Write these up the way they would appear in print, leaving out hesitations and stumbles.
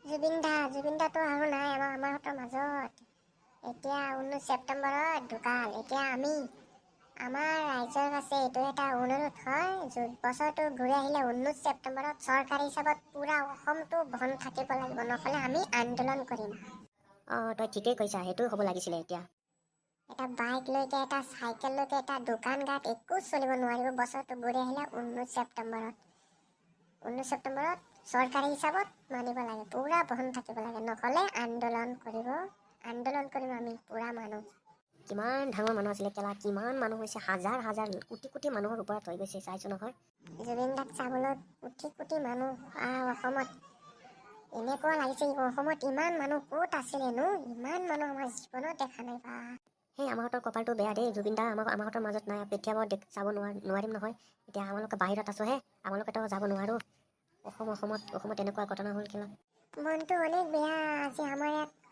জুবিনদাটো আৰু নাই আমাৰহঁতৰ মাজত। এতিয়া 19 ছেপ্টেম্বৰত ঢুকাল। এতিয়া আমাৰ ৰাইজৰ আছে এইটো এটা অনুৰোধ হয়, বছৰটো ঘূৰি আহিলে 19 ছেপ্টেম্বৰত চৰকাৰী হিচাপত পুৰা অসমটো বন্ধ থাকিব লাগিব, নহ'লে আমি আন্দোলন কৰিম। তই ঠিকেই কৈছা, সেইটোও হ'ব লাগিছিলে। এতিয়া এটা বাইক লৈকে, এটা চাইকেল লৈকে, এটা দোকান ঘাট একো চলিব নোৱাৰিব বছৰটো ঘূৰি আহিলে 19 ছেপ্টেম্বৰত চৰকাৰী হিচাপত মানিব লাগে, পুৰা বন্ধ থাকিব লাগে, নহ'লে আন্দোলন কৰিম আমি পুৰা মানুহ। কিমান ডাঙৰ মানুহ আছিলে কেলা, কিমান মানুহ হৈছে, হাজাৰ হাজাৰ কোটি মানুহৰ ওপৰত হৈ গৈছে, চাইছো নহয়। জুবিনদাক চাবলৈ কোটি মানুহ অসমত। এনেকুৱা লাগিছে অসমত ইমান মানুহ ক'ত আছিলেনো, ইমান মানুহ আমাৰ জীৱনত দেখা নাই বা। সেই আমাৰহঁতৰ কপালটো বেয়া দেই, জুবিনদা আমাৰহঁতৰ মাজত নাই, কেতিয়াবা চাব নোৱাৰিম নহয়। এতিয়া আমালোকে বাহিৰত আছোহে, আমালোকেতো যাব নোৱাৰোঁ। অসমত এনেকুৱা ঘটনা হ'ল কেলা। মনটো অনেক বেয়া আজি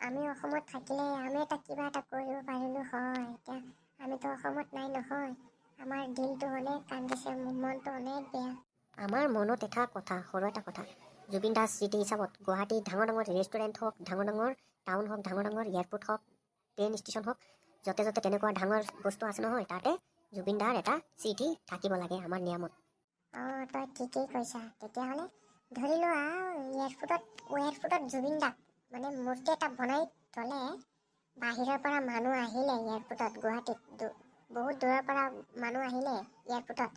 আমি অসমত থাকিলে আমি কিবা এটা কৰিব পাৰিলোঁ হয়। এতিয়া আমিতো অসমত নাই নহয়, আমাৰ দিলটো অনেক কান্দিছে, মনটো অনেক বেয়া। আমাৰ মনত সৰু এটা কথা, জুবিন দাৰ স্মৃতি হিচাপত গুৱাহাটীত ডাঙৰ ৰেষ্টুৰেণ্ট হওক, ডাঙৰ টাউন হওক, ডাঙৰ এয়াৰপৰ্ট হওক, ট্ৰেইন ষ্টেচন হওক, য'তে তেনেকুৱা ডাঙৰ বস্তু আছে নহয়, তাতে জুবিন দাৰ এটা স্মৃতি থাকিব লাগে আমাৰ নিয়মত। তই ঠিকেই কৈছা। তেতিয়াহ'লে ধৰি লোৱা এয়াৰপৰ্টত জুবিন দাক মানে মূৰ্তি এটা বনাই থ'লে, বাহিৰৰ পৰা মানুহ আহিলে এয়াৰপৰ্টত, গুৱাহাটীত বহুত দূৰৰ পৰা মানুহ আহিলে এয়াৰপৰ্টত,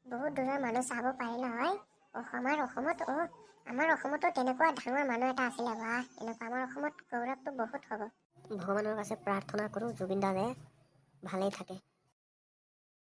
বহুত দূৰৰ মানুহ চাব পাৰিলে হয়। আমাৰ অসমতো তেনেকুৱা ডাঙৰ মানুহ এটা আছিলে, বাহ, এনেকুৱা আমাৰ অসমত গৌৰৱটো বহুত হ'ব। ভগৱানৰ কাছে প্ৰাৰ্থনা কৰোঁ জুবিন দা ভালেই থাকে।